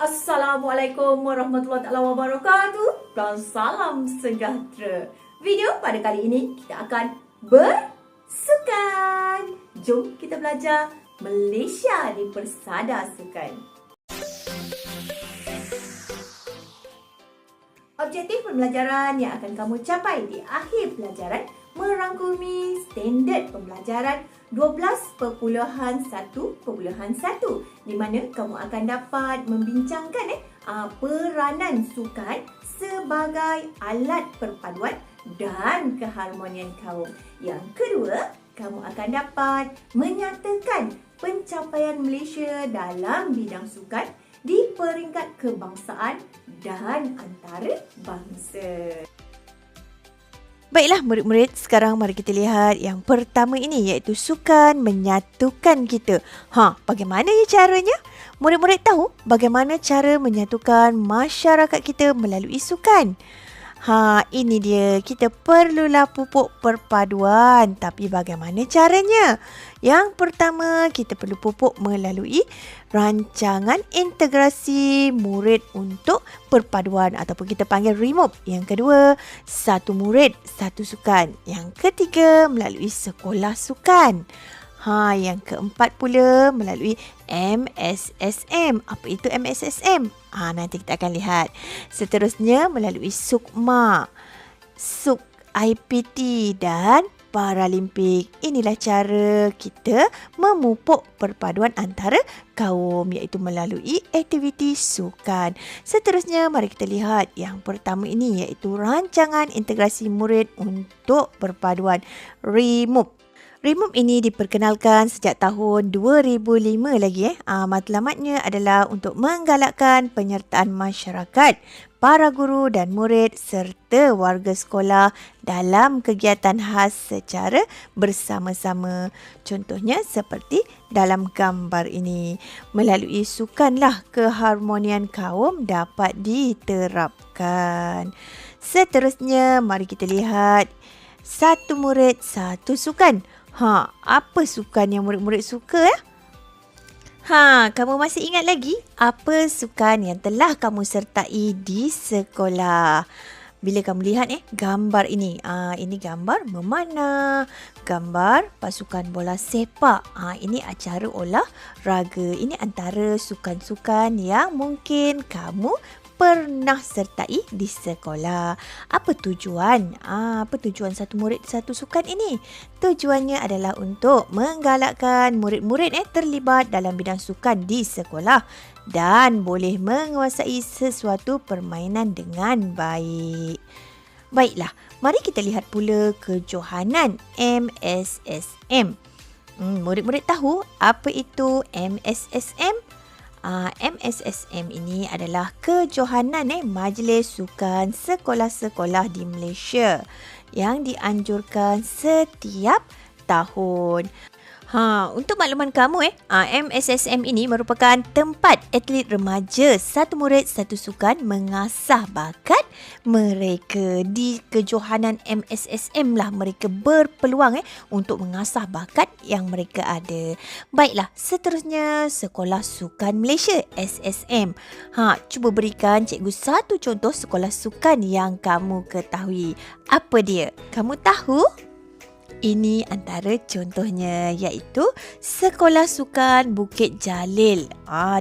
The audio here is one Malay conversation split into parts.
Assalamualaikum warahmatullahi wabarakatuh dan salam sejahtera. Video pada kali ini kita akan bersukan. Jom kita belajar Malaysia di Persada Sukan. Objektif pembelajaran yang akan kamu capai di akhir pelajaran merangkumi standard pembelajaran 12.1.1 di mana kamu akan dapat membincangkan peranan sukan sebagai alat perpaduan dan keharmonian kaum. Yang kedua, kamu akan dapat menyatakan pencapaian Malaysia dalam bidang sukan di peringkat kebangsaan dan antarabangsa. Baiklah murid-murid, sekarang mari kita lihat yang pertama ini iaitu sukan menyatukan kita. Bagaimana caranya? Murid-murid tahu bagaimana cara menyatukan masyarakat kita melalui sukan? Ini dia. Kita perlulah pupuk perpaduan. Tapi bagaimana caranya? Yang pertama, kita perlu pupuk melalui rancangan integrasi murid untuk perpaduan ataupun kita panggil RIMUP. Yang kedua, satu murid, satu sukan. Yang ketiga, melalui sekolah sukan. Yang keempat pula melalui MSSM. Apa itu MSSM? Nanti kita akan lihat. Seterusnya melalui SUKMA, SUK IPT dan Paralimpik. Inilah cara kita memupuk perpaduan antara kaum iaitu melalui aktiviti sukan. Seterusnya mari kita lihat yang pertama ini iaitu rancangan integrasi murid untuk perpaduan RIMUP. RIMUP ini diperkenalkan sejak tahun 2005 lagi. Matlamatnya adalah untuk menggalakkan penyertaan masyarakat, para guru dan murid serta warga sekolah dalam kegiatan khas secara bersama-sama. Contohnya seperti dalam gambar ini. Melalui sukanlah keharmonian kaum dapat diterapkan. Seterusnya mari kita lihat satu murid, satu sukan. Apa sukan yang murid-murid suka? Kamu masih ingat lagi apa sukan yang telah kamu sertai di sekolah? Bila kamu lihat gambar ini, ini gambar memanah, gambar pasukan bola sepak. Ini acara olahraga. Ini antara sukan-sukan yang mungkin kamu pernah sertai di sekolah. Apa tujuan? Apa tujuan satu murid satu sukan ini? Tujuannya adalah untuk menggalakkan murid-murid terlibat dalam bidang sukan di sekolah dan boleh menguasai sesuatu permainan dengan baik. Baiklah, mari kita lihat pula kejohanan MSSM. Murid-murid tahu apa itu MSSM? MSSM ini adalah kejohanan Majlis Sukan Sekolah-Sekolah di Malaysia yang dianjurkan setiap tahun. Untuk makluman kamu, MSSM ini merupakan tempat atlet remaja satu murid satu sukan mengasah bakat mereka. Di kejohanan MSSM lah mereka berpeluang untuk mengasah bakat yang mereka ada. Baiklah, seterusnya Sekolah Sukan Malaysia SSM. Cuba berikan cikgu satu contoh sekolah sukan yang kamu ketahui. Apa dia? Kamu tahu? Ini antara contohnya iaitu Sekolah Sukan Bukit Jalil.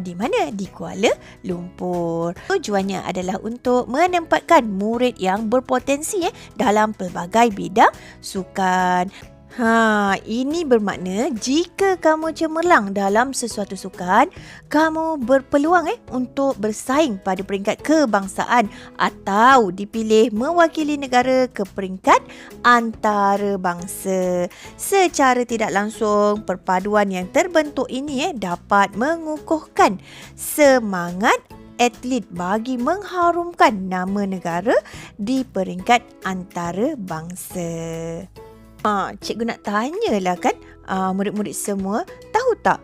Di mana? Di Kuala Lumpur. Tujuannya adalah untuk menempatkan murid yang berpotensi dalam pelbagai bidang sukan. Ini bermakna jika kamu cemerlang dalam sesuatu sukan, kamu berpeluang untuk bersaing pada peringkat kebangsaan atau dipilih mewakili negara ke peringkat antarabangsa. Secara tidak langsung, perpaduan yang terbentuk ini dapat mengukuhkan semangat atlet bagi mengharumkan nama negara di peringkat antarabangsa. Cikgu nak tanyalah kan, murid-murid semua tahu tak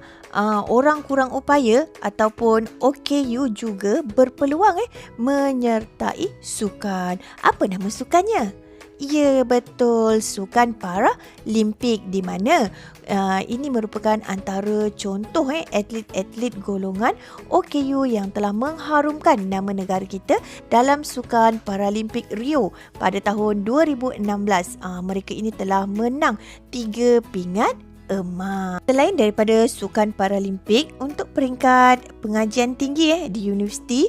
orang kurang upaya ataupun OKU juga berpeluang menyertai sukan. Apa nama sukannya? Ya, betul. Sukan Paralimpik di mana ini merupakan antara contoh atlet-atlet golongan OKU yang telah mengharumkan nama negara kita dalam Sukan Paralimpik Rio pada tahun 2016. Mereka ini telah menang 3 pingat emas. Selain daripada Sukan Paralimpik, untuk peringkat pengajian tinggi di universiti,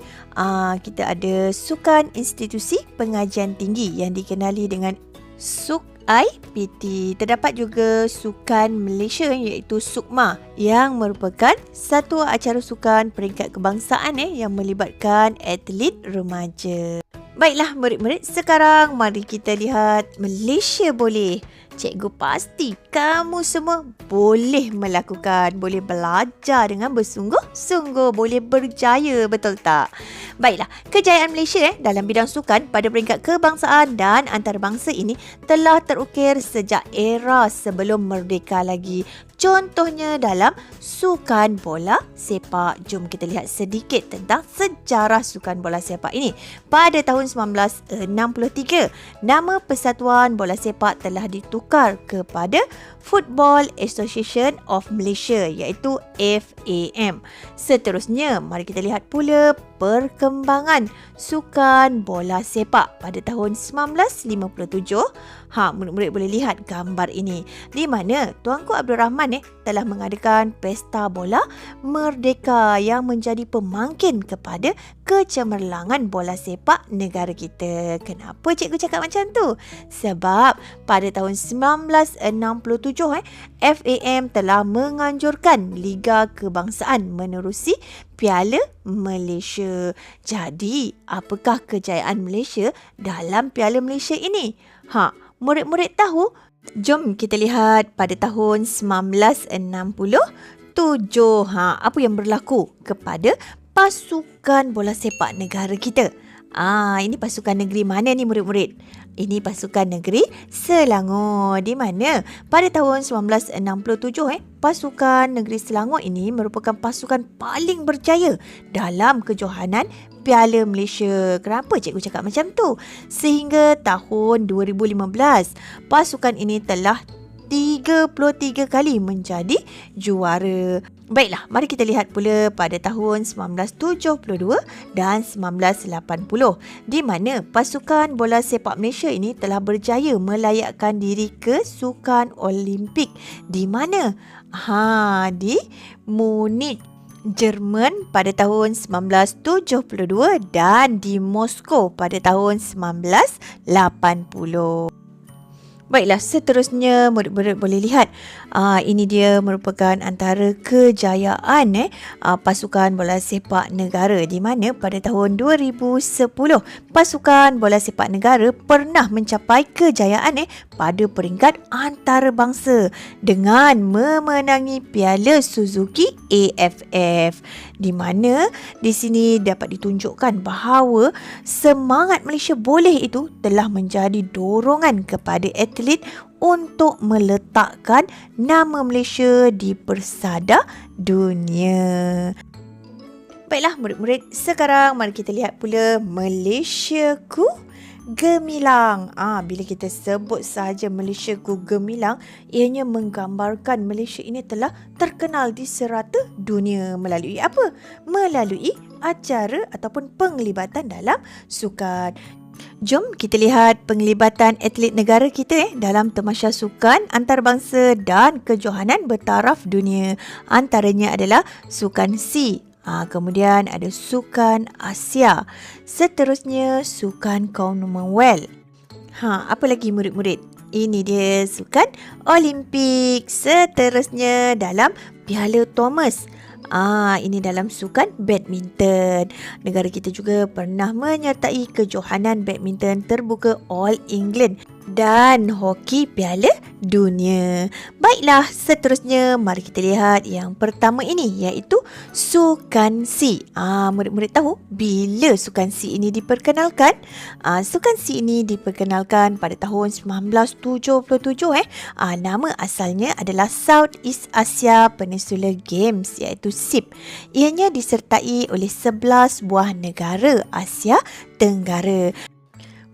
kita ada Sukan Institusi Pengajian Tinggi yang dikenali dengan SUKIPT. Terdapat juga Sukan Malaysia iaitu SUKMA yang merupakan satu acara sukan peringkat kebangsaan yang melibatkan atlet remaja. Baiklah murid-murid, sekarang mari kita lihat Malaysia boleh. Cikgu pasti kamu semua boleh melakukan, boleh belajar dengan bersungguh-sungguh, boleh berjaya, betul tak? Baiklah, kejayaan Malaysia dalam bidang sukan pada peringkat kebangsaan dan antarabangsa ini telah terukir sejak era sebelum merdeka lagi. Contohnya dalam sukan bola sepak. Jom kita lihat sedikit tentang sejarah sukan bola sepak ini. Pada tahun 1963, nama Persatuan Bola Sepak telah ditukar kepada Football Association of Malaysia iaitu FAM. Seterusnya, mari kita lihat pula perkembangan sukan bola sepak pada tahun 1957. Murid-murid boleh lihat gambar ini di mana Tuanku Abdul Rahman telah mengadakan pesta bola merdeka yang menjadi pemangkin kepada kecemerlangan bola sepak negara kita. Kenapa cikgu cakap macam tu? Sebab pada tahun 1967 FAM telah menganjurkan Liga Kebangsaan menerusi Piala Malaysia. Jadi, apakah kejayaan Malaysia dalam Piala Malaysia ini? Murid-murid tahu? Jom kita lihat pada tahun 1967. Apa yang berlaku kepada pasukan bola sepak negara kita? Ini pasukan negeri mana ni murid-murid? Ini pasukan negeri Selangor, di mana pada tahun 1967 pasukan negeri Selangor ini merupakan pasukan paling berjaya dalam kejohanan Piala Malaysia. Kenapa cikgu cakap macam tu? Sehingga tahun 2015, pasukan ini telah 33 kali menjadi juara. Baiklah, mari kita lihat pula pada tahun 1972 dan 1980 di mana pasukan bola sepak Malaysia ini telah berjaya melayakkan diri ke Sukan Olimpik. Di mana? Di Munich, Jerman pada tahun 1972 dan di Moskow pada tahun 1980. Baiklah, seterusnya murid-murid boleh lihat. Ini dia merupakan antara kejayaan pasukan bola sepak negara di mana pada tahun 2010 pasukan bola sepak negara pernah mencapai kejayaan pada peringkat antarabangsa dengan memenangi Piala Suzuki AFF, di mana di sini dapat ditunjukkan bahawa semangat Malaysia boleh itu telah menjadi dorongan kepada atlet untuk meletakkan nama Malaysia di persada dunia. Baiklah murid-murid, sekarang mari kita lihat pula Malaysiaku gemilang. Bila kita sebut sahaja Malaysiaku gemilang, ianya menggambarkan Malaysia ini telah terkenal di serata dunia melalui apa? Melalui acara ataupun penglibatan dalam sukan. Jom kita lihat penglibatan atlet negara kita dalam tamasya sukan antarabangsa dan kejohanan bertaraf dunia. Antaranya adalah Sukan SEA. Kemudian ada Sukan Asia. Seterusnya Sukan Commonwealth. Apa lagi murid-murid? Ini dia Sukan Olimpik. Seterusnya dalam Piala Thomas. Ini dalam sukan badminton. Negara kita juga pernah menyertai kejohanan badminton terbuka All England dan hoki Piala Dunia. Baiklah, seterusnya mari kita lihat yang pertama ini iaitu Sukan SEA. Murid-murid tahu bila Sukan SEA ini diperkenalkan? Sukan SEA ini diperkenalkan pada tahun 1977. Nama asalnya adalah Southeast Asia Peninsula Games iaitu SEAP. Ianya disertai oleh 11 buah negara Asia Tenggara.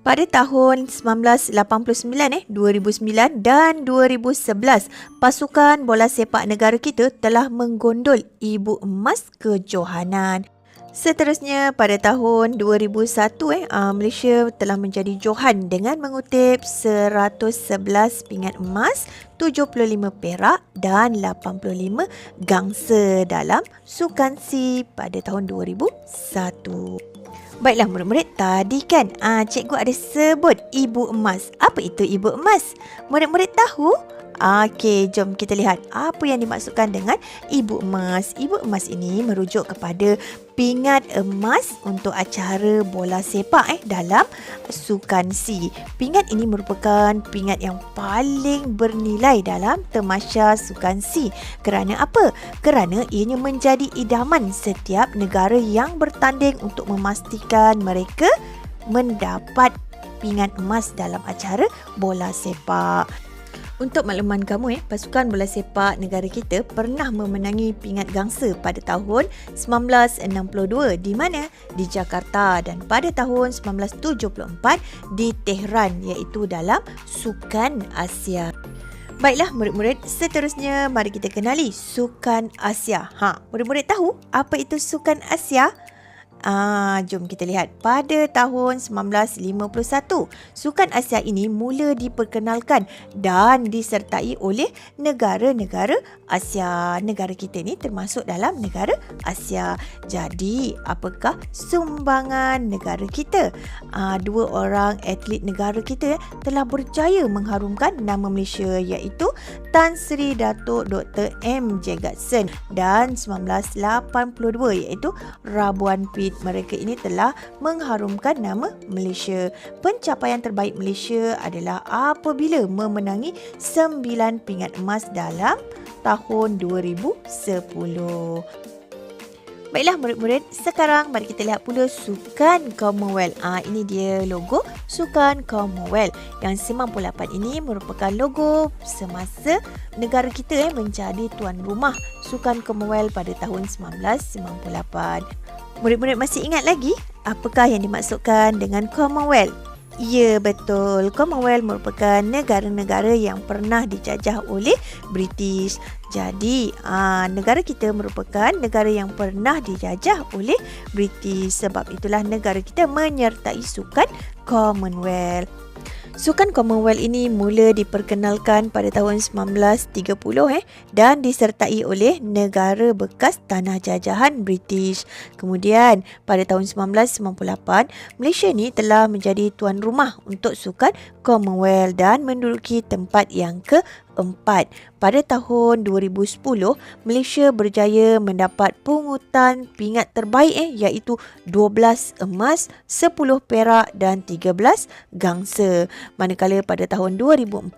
Pada tahun 1989, 2009 dan 2011, pasukan bola sepak negara kita telah menggondol ibu emas kejohanan. Seterusnya, pada tahun 2001, Malaysia telah menjadi johan dengan mengutip 111 pingat emas, 75 perak dan 85 gangsa dalam Sukan SEA pada tahun 2001. Baiklah murid-murid, tadi kan cikgu ada sebut ibu emas. Apa itu ibu emas? Murid-murid tahu? Okey, jom kita lihat apa yang dimaksudkan dengan ibu emas. Ibu emas ini merujuk kepada pingat emas untuk acara bola sepak dalam Sukan SEA. Pingat ini merupakan pingat yang paling bernilai dalam tamasya Sukan SEA. Kerana apa? Kerana ianya menjadi idaman setiap negara yang bertanding untuk memastikan mereka mendapat pingat emas dalam acara bola sepak. Untuk makluman kamu, pasukan bola sepak negara kita pernah memenangi pingat gangsa pada tahun 1962 di mana? Di Jakarta, dan pada tahun 1974 di Tehran, iaitu dalam Sukan Asia. Baiklah murid-murid, seterusnya mari kita kenali Sukan Asia. Murid-murid tahu apa itu Sukan Asia? Jom kita lihat. Pada tahun 1951, Sukan Asia ini mula diperkenalkan dan disertai oleh negara-negara Asia. Negara kita ni termasuk dalam negara Asia. Jadi, apakah sumbangan negara kita? Dua orang atlet negara kita telah berjaya mengharumkan nama Malaysia, iaitu Tan Sri Datuk Dr. M. J. Gadson dan 1982 iaitu Rabuan Pitt. Mereka ini telah mengharumkan nama Malaysia. Pencapaian terbaik Malaysia adalah apabila memenangi 9 pingat emas dalam tahun 2010. Baiklah murid-murid, sekarang mari kita lihat pula Sukan Commonwealth. Ini dia logo Sukan Commonwealth. Yang 98 ini merupakan logo semasa negara kita menjadi tuan rumah Sukan Commonwealth pada tahun 1998. Murid-murid masih ingat lagi apakah yang dimaksudkan dengan Commonwealth? Ya, betul. Commonwealth merupakan negara-negara yang pernah dijajah oleh British. Jadi, negara kita merupakan negara yang pernah dijajah oleh British. Sebab itulah negara kita menyertai Sukan Commonwealth. Sukan Commonwealth ini mula diperkenalkan pada tahun 1930 dan disertai oleh negara bekas tanah jajahan British. Kemudian pada tahun 1998, Malaysia ni telah menjadi tuan rumah untuk Sukan Commonwealth dan menduduki tempat yang keempat. Pada tahun 2010, Malaysia berjaya mendapat pungutan pingat terbaik iaitu 12 emas, 10 perak dan 13 gangsa. Manakala pada tahun 2014,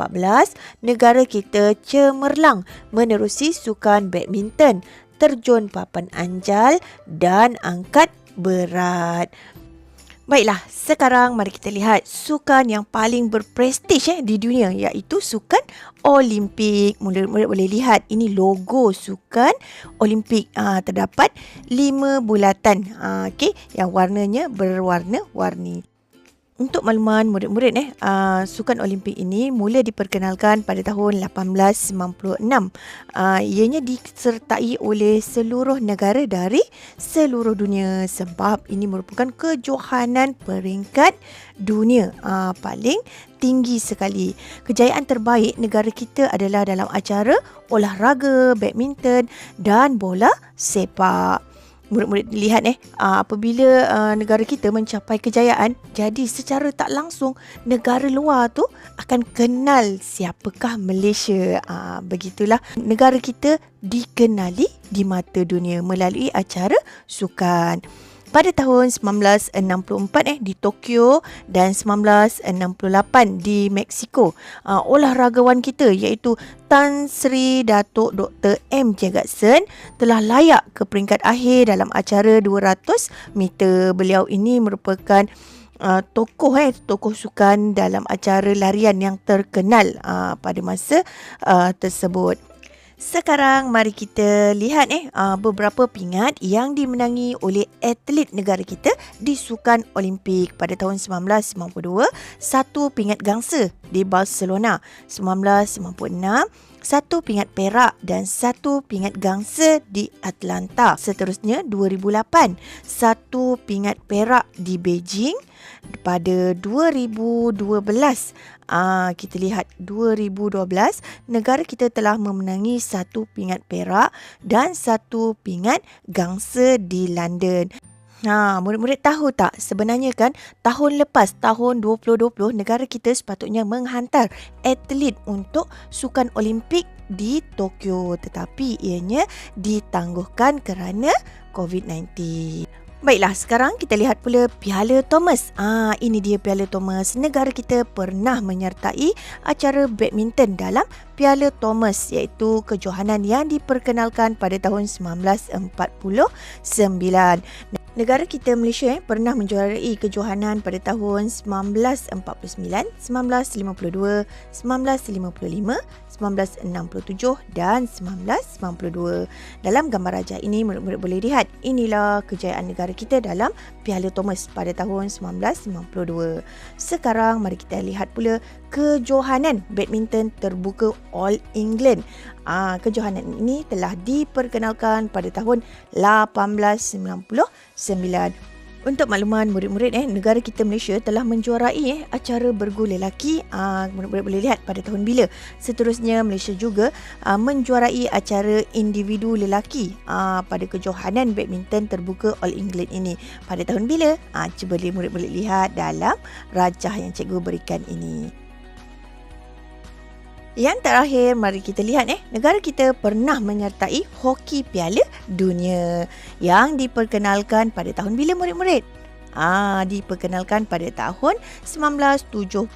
negara kita cemerlang menerusi sukan badminton, terjun papan anjal dan angkat berat. Baiklah, sekarang mari kita lihat sukan yang paling berprestij di dunia, iaitu Sukan Olimpik. Murid-murid boleh lihat ini logo Sukan Olimpik. Terdapat 5 bulatan yang warnanya berwarna-warni. Untuk makluman murid-murid, Sukan Olimpik ini mula diperkenalkan pada tahun 1896. Ianya disertai oleh seluruh negara dari seluruh dunia sebab ini merupakan kejohanan peringkat dunia paling tinggi sekali. Kejayaan terbaik negara kita adalah dalam acara olahraga, badminton dan bola sepak. Murid-murid lihat apabila negara kita mencapai kejayaan, jadi secara tak langsung negara luar tu akan kenal siapakah Malaysia. Begitulah negara kita dikenali di mata dunia melalui acara sukan. Pada tahun 1964 di Tokyo dan 1968 di Mexico, olahragawan kita iaitu Tan Sri Datuk Dr. M. J. Gadson telah layak ke peringkat akhir dalam acara 200 meter. Beliau ini merupakan tokoh sukan dalam acara larian yang terkenal pada masa tersebut. Sekarang mari kita lihat beberapa pingat yang dimenangi oleh atlet negara kita di Sukan Olimpik pada tahun 1992, satu pingat gangsa di Barcelona 1996, satu pingat perak dan satu pingat gangsa di Atlanta. Seterusnya 2008, satu pingat perak di Beijing. Pada 2012, kita lihat 2012, negara kita telah memenangi satu pingat perak dan satu pingat gangsa di London. Murid-murid tahu tak, sebenarnya kan tahun lepas, tahun 2020, negara kita sepatutnya menghantar atlet untuk Sukan Olimpik di Tokyo, tetapi ianya ditangguhkan kerana COVID-19. Baiklah, sekarang kita lihat pula Piala Thomas. Ini dia Piala Thomas. Negara kita pernah menyertai acara badminton dalam Piala Thomas, iaitu kejohanan yang diperkenalkan pada tahun 1949. Negara kita Malaysia pernah menjuarai kejohanan pada tahun 1949, 1952, 1955, 1967 dan 1992. Dalam gambar rajah ini, murid-murid boleh lihat inilah kejayaan negara kita dalam Piala Thomas pada tahun 1952. Sekarang mari kita lihat pula kejohanan badminton terbuka All England. Kejohanan ini telah diperkenalkan pada tahun 1899. Untuk makluman murid-murid, negara kita Malaysia telah menjuarai acara bergu lelaki. Murid-murid boleh lihat pada tahun bila. Seterusnya Malaysia juga menjuarai acara individu lelaki pada kejohanan badminton terbuka All England ini. Pada tahun bila? Cuba murid boleh lihat dalam rajah yang cikgu berikan ini. Yang terakhir, mari kita lihat negara kita pernah menyertai Hoki Piala Dunia yang diperkenalkan pada tahun bila murid-murid? Diperkenalkan pada tahun 1971.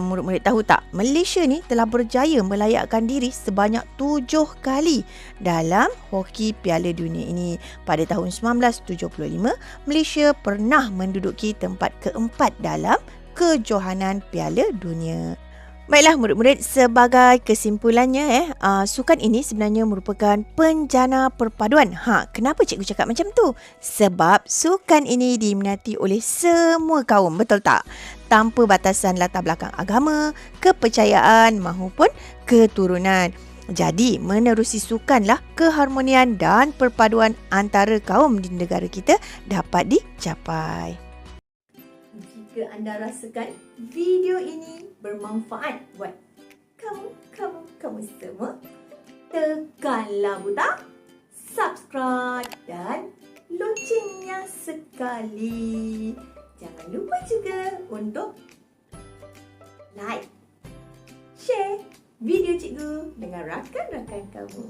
Murid-murid tahu tak, Malaysia ni telah berjaya melayakkan diri sebanyak 7 kali dalam Hoki Piala Dunia ini. Pada tahun 1975, Malaysia pernah menduduki tempat keempat dalam kejohanan Piala Dunia. Baiklah murid-murid, sebagai kesimpulannya sukan ini sebenarnya merupakan penjana perpaduan. Kenapa cikgu cakap macam tu? Sebab sukan ini diminati oleh semua kaum, betul tak? Tanpa batasan latar belakang agama, kepercayaan maupun keturunan. Jadi, menerusi sukanlah keharmonian dan perpaduan antara kaum di negara kita dapat dicapai. Jika anda rasakan video ini bermanfaat buat kamu semua, tekanlah butang subscribe dan loncengnya sekali. Jangan lupa juga untuk like, share video cikgu dengan rakan-rakan kamu.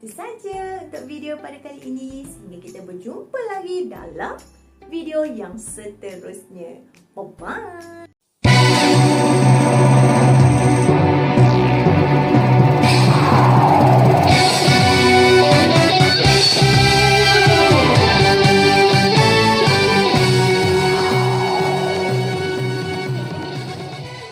Itu saja untuk video pada kali ini. Sehingga kita berjumpa lagi dalam video yang seterusnya. Bye-bye.